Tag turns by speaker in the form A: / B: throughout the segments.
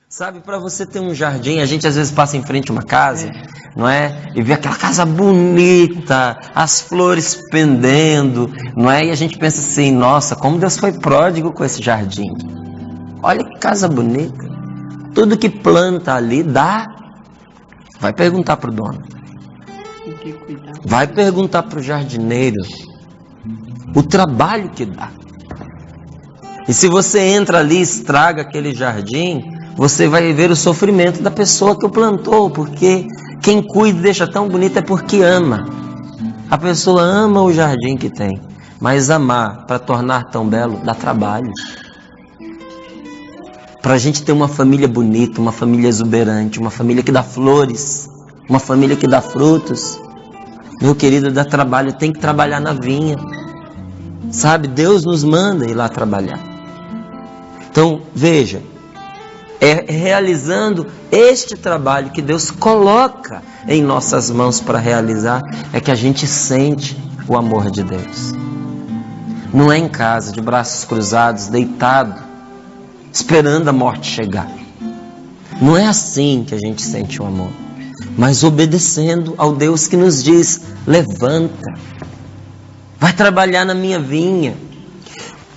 A: Sabe, para você ter um jardim, a gente às vezes passa em frente a uma casa, não é? E vê aquela casa bonita, as flores pendendo, não é? E a gente pensa assim, nossa, como Deus foi pródigo com esse jardim. Olha que casa bonita. Tudo que planta ali dá. Vai perguntar para o dono. Vai perguntar para o jardineiro o trabalho que dá. E se você entra ali e estraga aquele jardim, você vai ver o sofrimento da pessoa que o plantou, porque quem cuida e deixa tão bonito é porque ama. A pessoa ama o jardim que tem, mas amar para tornar tão belo dá trabalho. Para a gente ter uma família bonita, uma família exuberante, uma família que dá flores, uma família que dá frutos, meu querido, dá trabalho, tem que trabalhar na vinha. Sabe, Deus nos manda ir lá trabalhar. Então, veja, é realizando este trabalho que Deus coloca em nossas mãos para realizar, é que a gente sente o amor de Deus. Não é em casa, de braços cruzados, deitado, esperando a morte chegar. Não é assim que a gente sente o amor, mas obedecendo ao Deus que nos diz, levanta, vai trabalhar na minha vinha.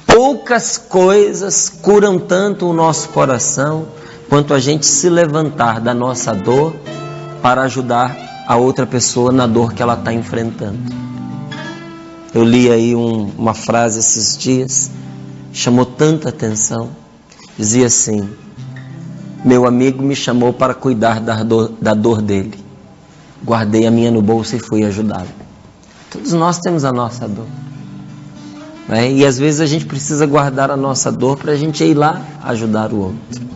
A: Poucas coisas curam tanto o nosso coração quanto a gente se levantar da nossa dor para ajudar a outra pessoa na dor que ela está enfrentando. Eu li aí uma frase esses dias, chamou tanta atenção. Dizia assim, meu amigo me chamou para cuidar da dor dele. Guardei a minha no bolso e fui ajudá-lo. Todos nós temos a nossa dor. E às vezes a gente precisa guardar a nossa dor para a gente ir lá ajudar o outro.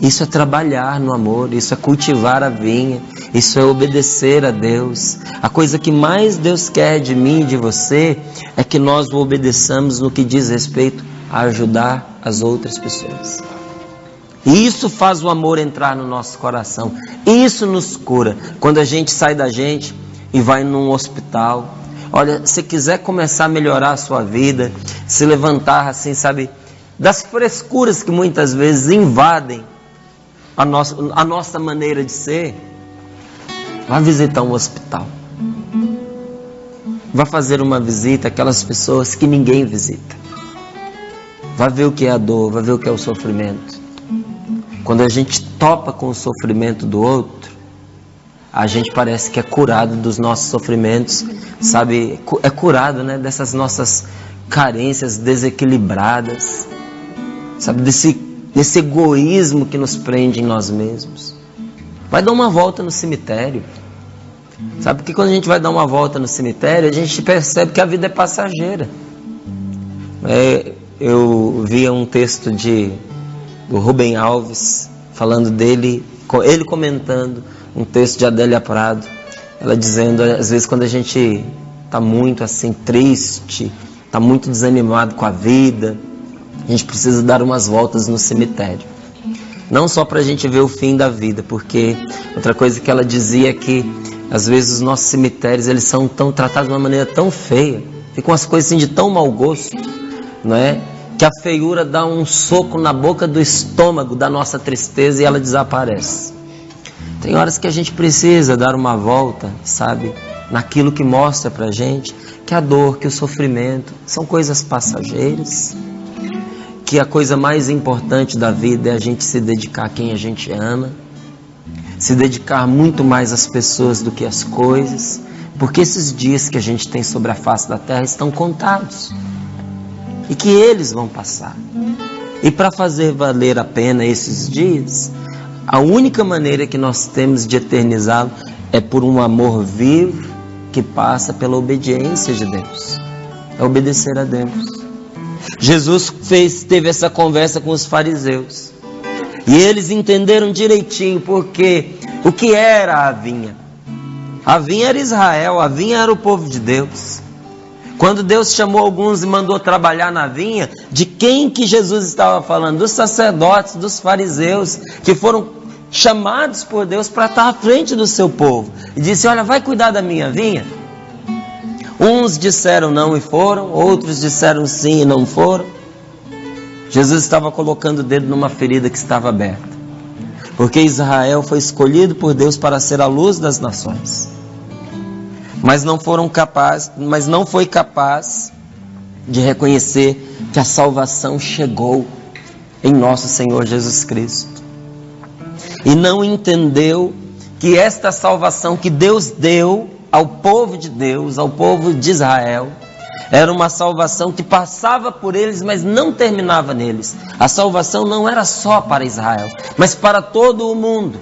A: Isso é trabalhar no amor, isso é cultivar a vinha, isso é obedecer a Deus. A coisa que mais Deus quer de mim e de você é que nós o obedeçamos no que diz respeito a ajudar as outras pessoas. Isso faz o amor entrar no nosso coração. Isso nos cura. Quando a gente sai da gente e vai num hospital. Olha, se quiser começar a melhorar a sua vida, se levantar assim, sabe, das frescuras que muitas vezes invadem a nossa maneira de ser, vá visitar um hospital. Vá fazer uma visita àquelas pessoas que ninguém visita. Vá ver o que é a dor, vá ver o que é o sofrimento. Quando a gente topa com o sofrimento do outro, a gente parece que é curado dos nossos sofrimentos, sabe? É curado, né? Dessas nossas carências desequilibradas, sabe? Desse egoísmo que nos prende em nós mesmos. Vai dar uma volta no cemitério. Sabe? Porque quando a gente vai dar uma volta no cemitério, a gente percebe que a vida é passageira. Eu via um texto do Rubem Alves, falando dele, ele comentando um texto de Adélia Prado, ela dizendo, às vezes quando a gente está muito assim triste, está muito desanimado com a vida, a gente precisa dar umas voltas no cemitério. Não só para a gente ver o fim da vida, porque outra coisa que ela dizia é que às vezes os nossos cemitérios eles são tão tratados de uma maneira tão feia, ficam as coisas assim de tão mau gosto, não é? Que a feiura dá um soco na boca do estômago da nossa tristeza e ela desaparece. Tem horas que a gente precisa dar uma volta, sabe, naquilo que mostra pra gente que a dor, que o sofrimento são coisas passageiras, que a coisa mais importante da vida é a gente se dedicar a quem a gente ama, se dedicar muito mais às pessoas do que às coisas, porque esses dias que a gente tem sobre a face da terra estão contados e que eles vão passar. E para fazer valer a pena esses dias, a única maneira que nós temos de eternizá-lo é por um amor vivo que passa pela obediência de Deus. É obedecer a Deus. Jesus teve essa conversa com os fariseus. E eles entenderam direitinho porque o que era a vinha. A vinha era Israel, a vinha era o povo de Deus. Quando Deus chamou alguns e mandou trabalhar na vinha, de quem que Jesus estava falando? Dos sacerdotes, dos fariseus, que foram chamados por Deus para estar à frente do seu povo. E disse, olha, vai cuidar da minha vinha. Uns disseram não e foram, outros disseram sim e não foram. Jesus estava colocando o dedo numa ferida que estava aberta. Porque Israel foi escolhido por Deus para ser a luz das nações. Mas não foi capaz de reconhecer que a salvação chegou em nosso Senhor Jesus Cristo. E não entendeu que esta salvação que Deus deu ao povo de Deus, ao povo de Israel, era uma salvação que passava por eles, mas não terminava neles. A salvação não era só para Israel, mas para todo o mundo.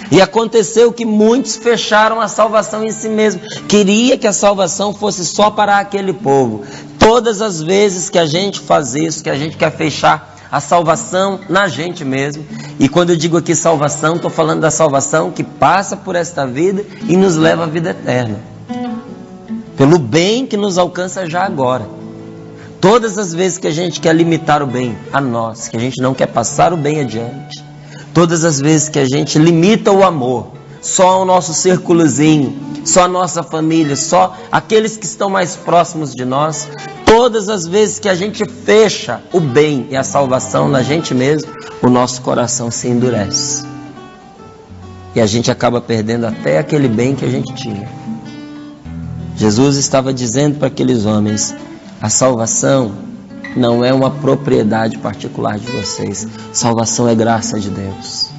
A: E aconteceu que muitos fecharam a salvação em si mesmo. Queria que a salvação fosse só para aquele povo. Todas as vezes que a gente faz isso, que a gente quer fechar a salvação na gente mesmo. E quando eu digo aqui salvação, estou falando da salvação que passa por esta vida e nos leva à vida eterna. Pelo bem que nos alcança já agora. Todas as vezes que a gente quer limitar o bem a nós, que a gente não quer passar o bem adiante, todas as vezes que a gente limita o amor só ao nosso círculozinho, só a nossa família, só aqueles que estão mais próximos de nós, todas as vezes que a gente fecha o bem e a salvação na gente mesmo, o nosso coração se endurece. E a gente acaba perdendo até aquele bem que a gente tinha. Jesus estava dizendo para aqueles homens: a salvação não é uma propriedade particular de vocês. Salvação é graça de Deus.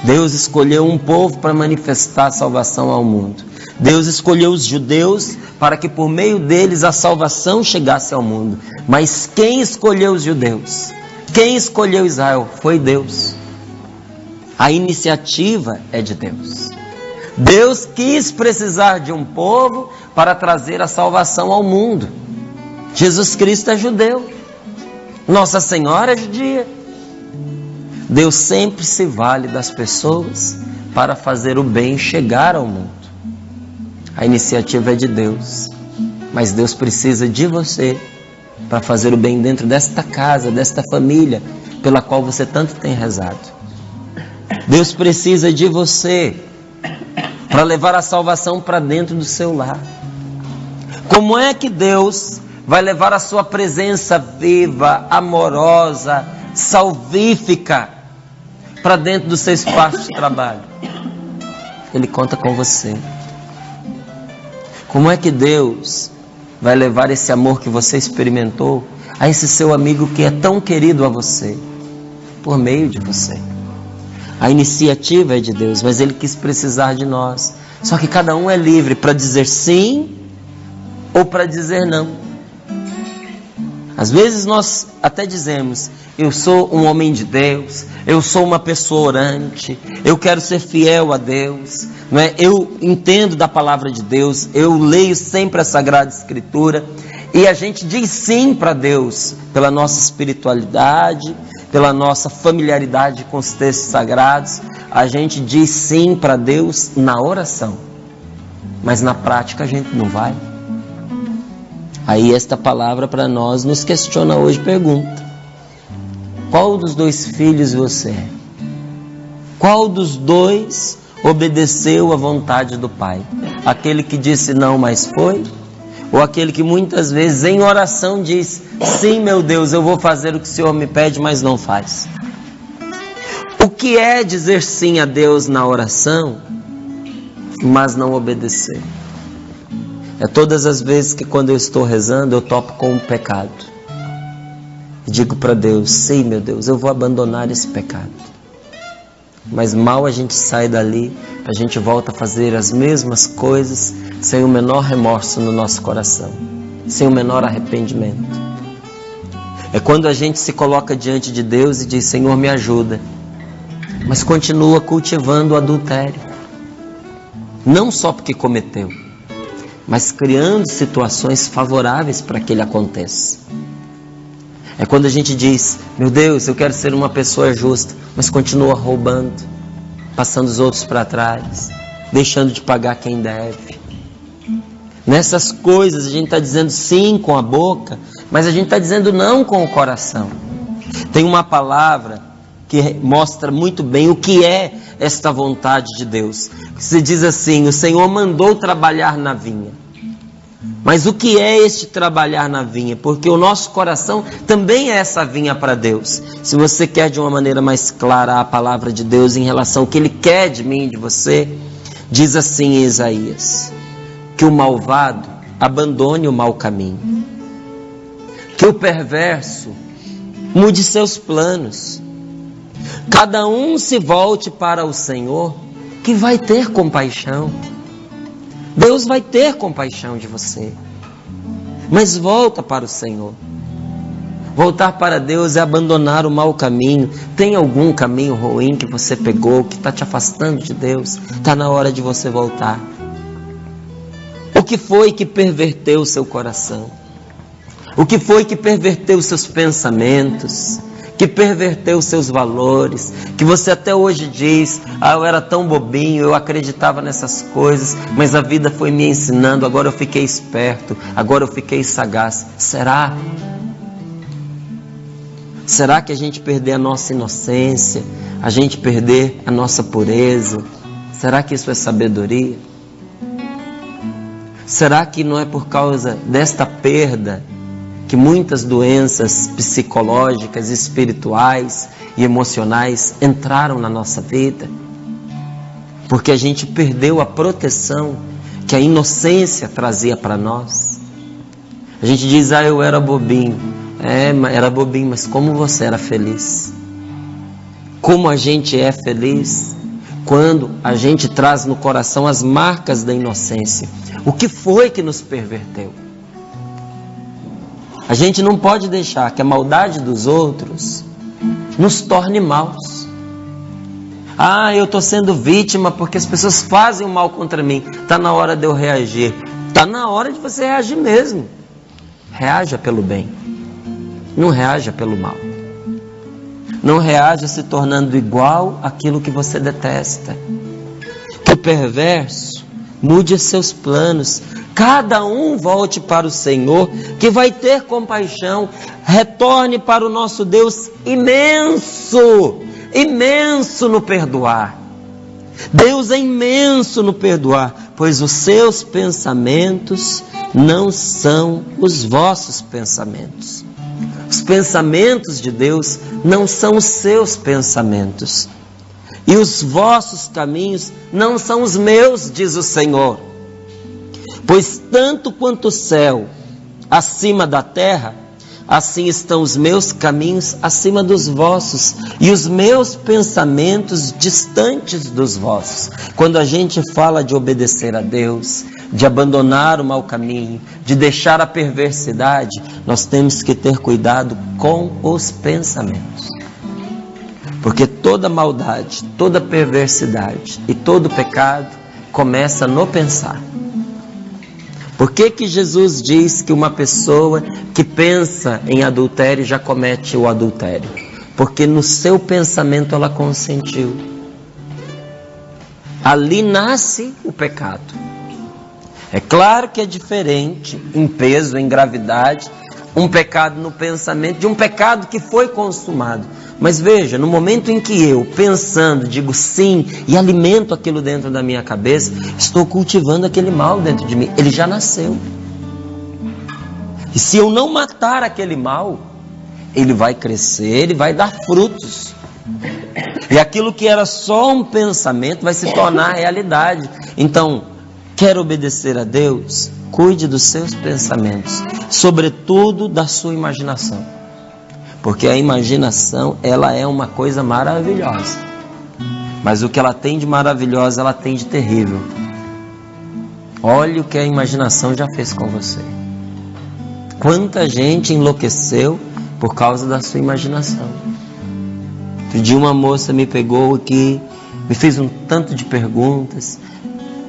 A: Deus escolheu um povo para manifestar a salvação ao mundo. Deus escolheu os judeus para que por meio deles a salvação chegasse ao mundo. Mas quem escolheu os judeus? Quem escolheu Israel? Foi Deus. A iniciativa é de Deus. Deus quis precisar de um povo para trazer a salvação ao mundo. Jesus Cristo é judeu. Nossa Senhora é judia. Deus sempre se vale das pessoas para fazer o bem chegar ao mundo. A iniciativa é de Deus, mas Deus precisa de você para fazer o bem dentro desta casa, desta família pela qual você tanto tem rezado. Deus precisa de você para levar a salvação para dentro do seu lar. Como é que Deus vai levar a sua presença viva, amorosa, salvífica para dentro do seu espaço de trabalho? Ele conta com você. Como é que Deus vai levar esse amor que você experimentou a esse seu amigo que é tão querido a você? Por meio de você. A iniciativa é de Deus, mas Ele quis precisar de nós. Só que cada um é livre para dizer sim ou para dizer não. Às vezes nós até dizemos: eu sou um homem de Deus, eu sou uma pessoa orante, eu quero ser fiel a Deus, não é? Eu entendo da palavra de Deus, eu leio sempre a Sagrada Escritura, e a gente diz sim para Deus pela nossa espiritualidade, pela nossa familiaridade com os textos sagrados. A gente diz sim para Deus na oração, mas na prática a gente não vai. Aí esta palavra para nós nos questiona hoje, pergunta: qual dos dois filhos você é? Qual dos dois obedeceu à vontade do Pai? Aquele que disse não, mas foi? Ou aquele que muitas vezes em oração diz: sim, meu Deus, eu vou fazer o que o Senhor me pede, mas não faz? O que é dizer sim a Deus na oração, mas não obedecer? É todas as vezes que quando eu estou rezando, eu topo com um pecado. E digo para Deus: sim, meu Deus, eu vou abandonar esse pecado. Mas mal a gente sai dali, a gente volta a fazer as mesmas coisas, sem o menor remorso no nosso coração, sem o menor arrependimento. É quando a gente se coloca diante de Deus e diz: Senhor, me ajuda, mas continua cultivando o adultério. Não só porque cometeu, mas criando situações favoráveis para que ele aconteça. É quando a gente diz: meu Deus, eu quero ser uma pessoa justa, mas continua roubando, passando os outros para trás, deixando de pagar quem deve. Nessas coisas a gente está dizendo sim com a boca, mas a gente está dizendo não com o coração. Tem uma palavra que mostra muito bem o que é esta vontade de Deus. Se diz assim: o Senhor mandou trabalhar na vinha. Mas o que é este trabalhar na vinha? Porque o nosso coração também é essa vinha para Deus. Se você quer de uma maneira mais clara a palavra de Deus em relação ao que Ele quer de mim e de você, diz assim em Isaías: que o malvado abandone o mau caminho, que o perverso mude seus planos, cada um se volte para o Senhor, que vai ter compaixão. Deus vai ter compaixão de você, mas volta para o Senhor. Voltar para Deus é abandonar o mau caminho. Tem algum caminho ruim que você pegou, que está te afastando de Deus? Está na hora de você voltar. O que foi que perverteu o seu coração? O que foi que perverteu os seus pensamentos? Que perverteu os seus valores? Que você até hoje diz: eu era tão bobinho, eu acreditava nessas coisas, mas a vida foi me ensinando, agora eu fiquei esperto, agora eu fiquei sagaz. Será? Será que a gente perder a nossa inocência, a gente perder a nossa pureza? Será que isso é sabedoria? Será que não é por causa desta perda que muitas doenças psicológicas, espirituais e emocionais entraram na nossa vida? Porque a gente perdeu a proteção que a inocência trazia para nós. A gente diz: eu era bobinho. Era bobinho, mas como você era feliz? Como a gente é feliz quando a gente traz no coração as marcas da inocência. O que foi que nos perverteu? A gente não pode deixar que a maldade dos outros nos torne maus. Eu estou sendo vítima porque as pessoas fazem o mal contra mim. Está na hora de eu reagir. Está na hora de você reagir mesmo. Reaja pelo bem. Não reaja pelo mal. Não reaja se tornando igual àquilo que você detesta. Que o perverso mude seus planos. Cada um volte para o Senhor, que vai ter compaixão. Retorne para o nosso Deus imenso, imenso no perdoar. Deus é imenso no perdoar, pois os seus pensamentos não são os vossos pensamentos. Os pensamentos de Deus não são os seus pensamentos. E os vossos caminhos não são os meus, diz o Senhor. Pois tanto quanto o céu acima da terra, assim estão os meus caminhos acima dos vossos, e os meus pensamentos distantes dos vossos. Quando a gente fala de obedecer a Deus, de abandonar o mau caminho, de deixar a perversidade, nós temos que ter cuidado com os pensamentos. Porque toda maldade, toda perversidade e todo pecado começa no pensar. Por que Jesus diz que uma pessoa que pensa em adultério já comete o adultério? Porque no seu pensamento ela consentiu. Ali nasce o pecado. É claro que é diferente em peso, em gravidade, um pecado no pensamento de um pecado que foi consumado. Mas veja, no momento em que eu, pensando, digo sim e alimento aquilo dentro da minha cabeça, estou cultivando aquele mal dentro de mim. Ele já nasceu. E se eu não matar aquele mal, ele vai crescer, ele vai dar frutos. E aquilo que era só um pensamento vai se tornar realidade. Então, quer obedecer a Deus? Cuide dos seus pensamentos, sobretudo da sua imaginação. Porque a imaginação, ela é uma coisa maravilhosa. Mas o que ela tem de maravilhosa, ela tem de terrível. Olha o que a imaginação já fez com você. Quanta gente enlouqueceu por causa da sua imaginação. Outro dia uma moça me pegou aqui, me fez um tanto de perguntas.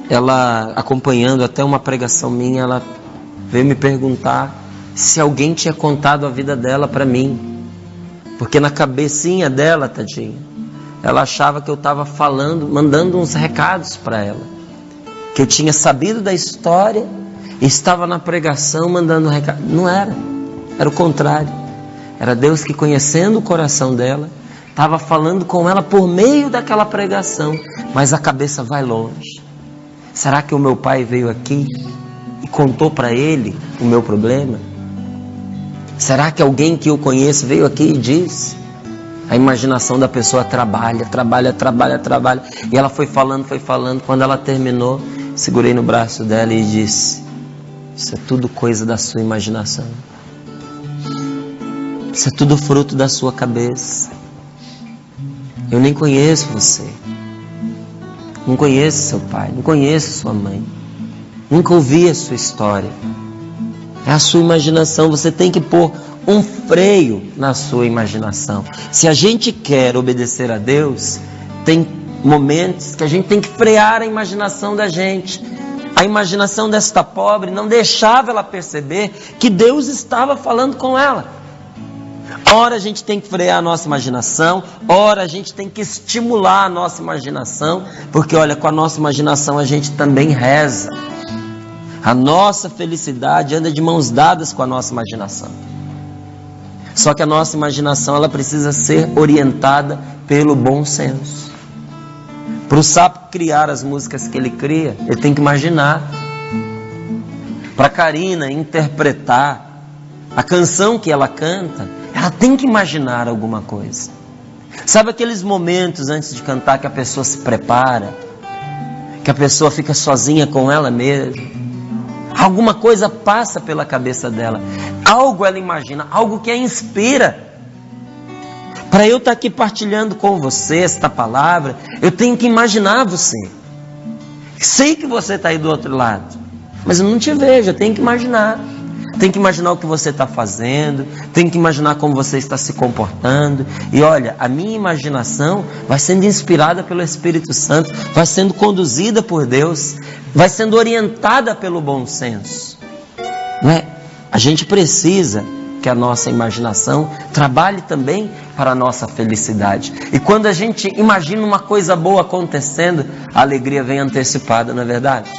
A: Ela, acompanhando até uma pregação minha, ela veio me perguntar se alguém tinha contado a vida dela para mim. Porque na cabecinha dela, tadinha, ela achava que eu estava falando, mandando uns recados para ela. Que eu tinha sabido da história e estava na pregação mandando um recado. Não era. Era o contrário. Era Deus que, conhecendo o coração dela, estava falando com ela por meio daquela pregação. Mas a cabeça vai longe. Será que o meu pai veio aqui e contou para ele o meu problema? Será que alguém que eu conheço veio aqui e disse? A imaginação da pessoa trabalha. E ela foi falando. Quando ela terminou, segurei no braço dela e disse: isso é tudo coisa da sua imaginação. Isso é tudo fruto da sua cabeça. Eu nem conheço você. Não conheço seu pai, não conheço sua mãe. Nunca ouvi a sua história. É a sua imaginação. Você tem que pôr um freio na sua imaginação. Se a gente quer obedecer a Deus, tem momentos que a gente tem que frear a imaginação da gente. A imaginação desta pobre não deixava ela perceber que Deus estava falando com ela. Ora a gente tem que frear a nossa imaginação, ora a gente tem que estimular a nossa imaginação, porque olha, com a nossa imaginação a gente também reza. A nossa felicidade anda de mãos dadas com a nossa imaginação. Só que a nossa imaginação ela precisa ser orientada pelo bom senso. Para o sapo criar as músicas que ele cria, ele tem que imaginar. Para a Karina interpretar a canção que ela canta, ela tem que imaginar alguma coisa. Sabe aqueles momentos antes de cantar que a pessoa se prepara, que a pessoa fica sozinha com ela mesma? Alguma coisa passa pela cabeça dela, algo ela imagina, algo que a inspira. Para eu estar aqui partilhando com você esta palavra, eu tenho que imaginar você. Sei que você está aí do outro lado, mas eu não te vejo, eu tenho que imaginar. Tem que imaginar o que você está fazendo, tem que imaginar como você está se comportando. E olha, a minha imaginação vai sendo inspirada pelo Espírito Santo, vai sendo conduzida por Deus, vai sendo orientada pelo bom senso. Não é? A gente precisa que a nossa imaginação trabalhe também para a nossa felicidade. E quando a gente imagina uma coisa boa acontecendo, a alegria vem antecipada, não é verdade?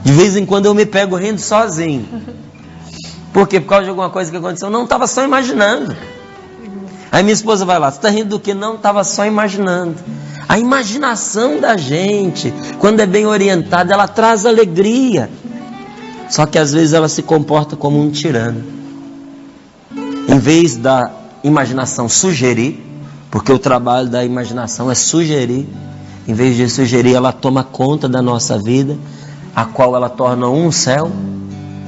A: De vez em quando eu me pego rindo sozinho. Por quê? Por causa de alguma coisa que aconteceu. Não, estava só imaginando. Aí minha esposa vai lá: você está rindo do quê? Não, estava só imaginando. A imaginação da gente, quando é bem orientada, ela traz alegria. Só que às vezes ela se comporta como um tirano. Em vez da imaginação sugerir, porque o trabalho da imaginação é sugerir, em vez de sugerir, ela toma conta da nossa vida, a qual ela torna um céu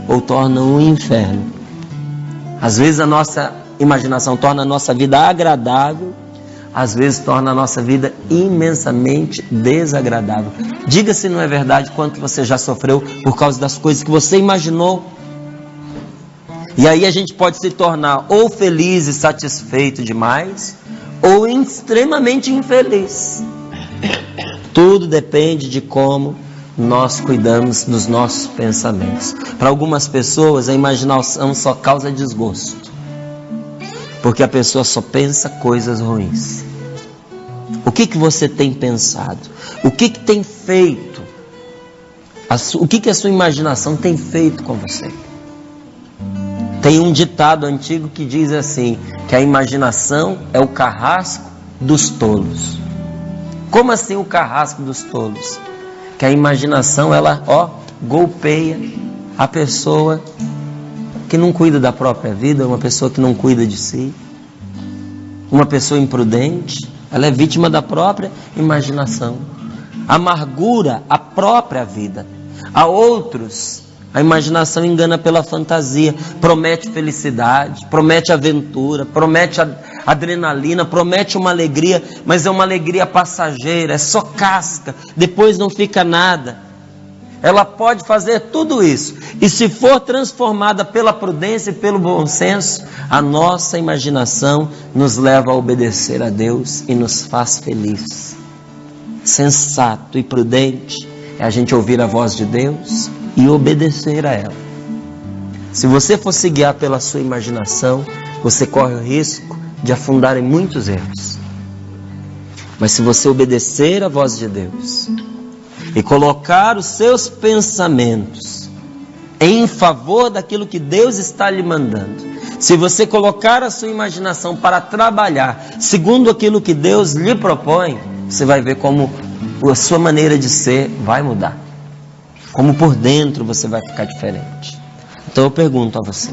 A: ou torna um inferno. Às vezes a nossa imaginação torna a nossa vida agradável, às vezes torna a nossa vida imensamente desagradável. Diga se não é verdade quanto você já sofreu por causa das coisas que você imaginou. E aí a gente pode se tornar ou feliz e satisfeito demais, ou extremamente infeliz. Tudo depende de como nós cuidamos dos nossos pensamentos. Para algumas pessoas a imaginação só causa desgosto, porque a pessoa só pensa coisas ruins. O que você tem pensado? O que tem feito? O que a sua imaginação tem feito com você? Tem um ditado antigo que diz assim, que a imaginação é o carrasco dos tolos. Como assim o carrasco dos tolos? Que a imaginação, ela, golpeia a pessoa que não cuida da própria vida, uma pessoa que não cuida de si, uma pessoa imprudente, ela é vítima da própria imaginação. Amargura a própria vida. A outros, a imaginação engana pela fantasia, promete felicidade, promete aventura, promete adrenalina, promete uma alegria, mas é uma alegria passageira, é só casca, depois não fica nada. Ela pode fazer tudo isso, e se for transformada pela prudência e pelo bom senso, a nossa imaginação nos leva a obedecer a Deus e nos faz felizes. Sensato e prudente é a gente ouvir a voz de Deus e obedecer a ela. Se você for se guiar pela sua imaginação, você corre o risco de afundar em muitos erros. Mas se você obedecer a voz de Deus e colocar os seus pensamentos em favor daquilo que Deus está lhe mandando, se você colocar a sua imaginação para trabalhar segundo aquilo que Deus lhe propõe, você vai ver como a sua maneira de ser vai mudar. como por dentro você vai ficar diferente. Então eu pergunto a você: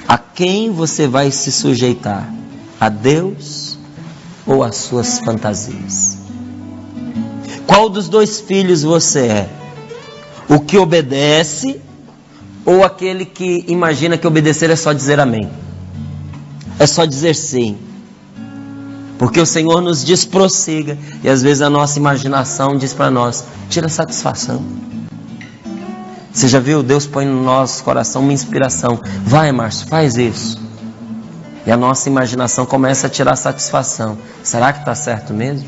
A: a quem você vai se sujeitar? A Deus ou às suas fantasias? Qual dos dois filhos você é? O que obedece ou aquele que imagina que obedecer é só dizer amém? É só dizer sim. Porque o Senhor nos diz prossiga, e às vezes a nossa imaginação diz para nós: tira satisfação. Você já viu? Deus põe no nosso coração uma inspiração: vai, Márcio, faz isso. E a nossa imaginação começa a tirar satisfação. Será que está certo mesmo?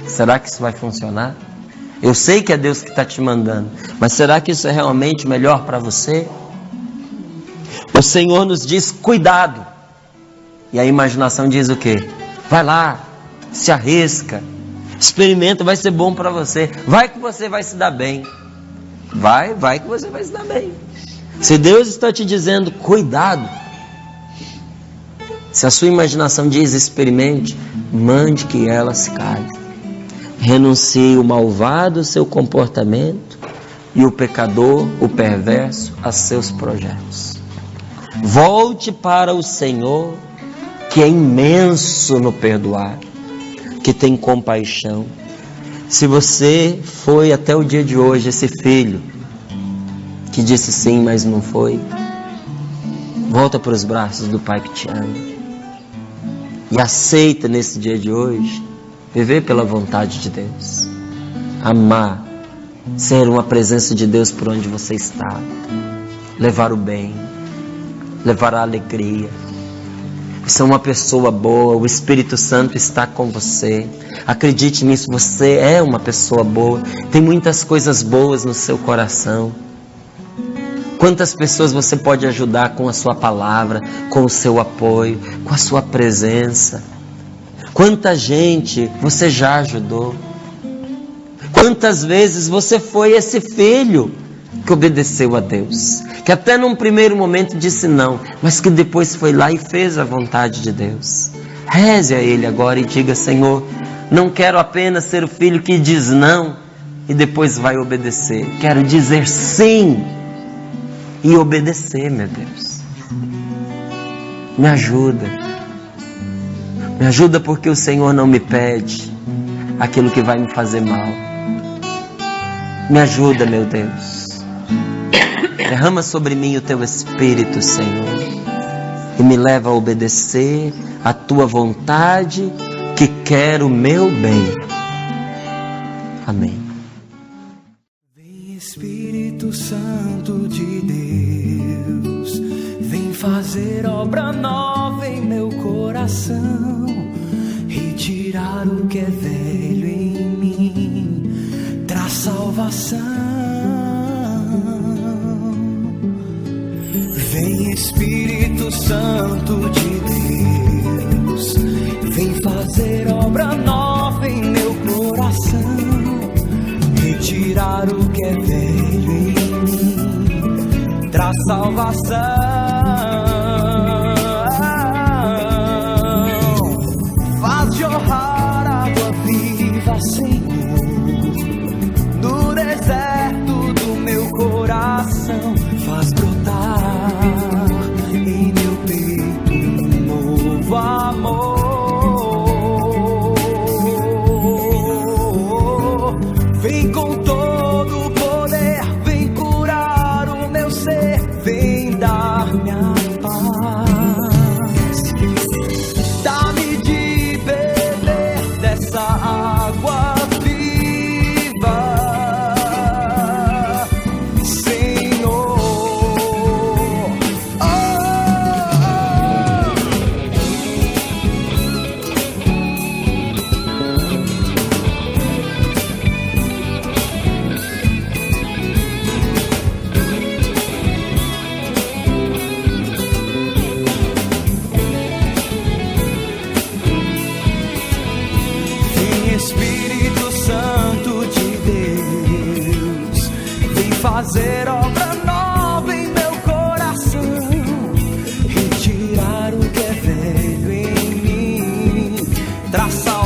A: Será que isso vai funcionar? Eu sei que é Deus que está te mandando, mas será que isso é realmente melhor para você? O Senhor nos diz: cuidado. E a imaginação diz o quê? Vai lá, se arrisca, experimenta, vai ser bom para você. Vai que você vai se dar bem. Vai que você vai se dar bem. Se Deus está te dizendo cuidado, se a sua imaginação diz experimente, mande que ela se cale. Renuncie o malvado ao seu comportamento e o pecador, o perverso, a seus projetos. Volte para o Senhor, que é imenso no perdoar, que tem compaixão. Se você foi até o dia de hoje esse filho que disse sim, mas não foi, volta para os braços do Pai que te ama e aceita nesse dia de hoje viver pela vontade de Deus, amar, ser uma presença de Deus por onde você está, levar o bem, levar a alegria. Você é uma pessoa boa, o Espírito Santo está com você. Acredite nisso, você é uma pessoa boa. Tem muitas coisas boas no seu coração. Quantas pessoas você pode ajudar com a sua palavra, com o seu apoio, com a sua presença? Quanta gente você já ajudou? Quantas vezes você foi esse filho que obedeceu a Deus, que até num primeiro momento disse não, mas que depois foi lá e fez a vontade de Deus? Reze a Ele agora e diga: Senhor, não quero apenas ser o filho que diz não e depois vai obedecer. Quero dizer sim e obedecer, meu Deus. Me ajuda. Me ajuda, porque o Senhor não me pede aquilo que vai me fazer mal. Me ajuda, meu Deus. Derrama sobre mim o Teu Espírito, Senhor, e me leva a obedecer a Tua vontade, que quer o meu bem. Amém.
B: Vem, Espírito Santo de Deus, vem fazer obra nova em meu coração, retirar o que é velho em mim, traz salvação. Vem, Espírito Santo de Deus, vem fazer obra nova em meu coração, retirar o que é velho em mim, traz salvação. Faz jorrar água viva, Senhor, no deserto do meu coração. Faz brotar em meu peito um novo amor. Vem com todo o poder, vem curar o meu ser, vem dar-me a paz. Dá-me de beber dessa água viva, Senhor. Vem, Espírito Santo de Deus, vem fazer obra nova em meu coração, retirar o que é velho em mim, traz salvação.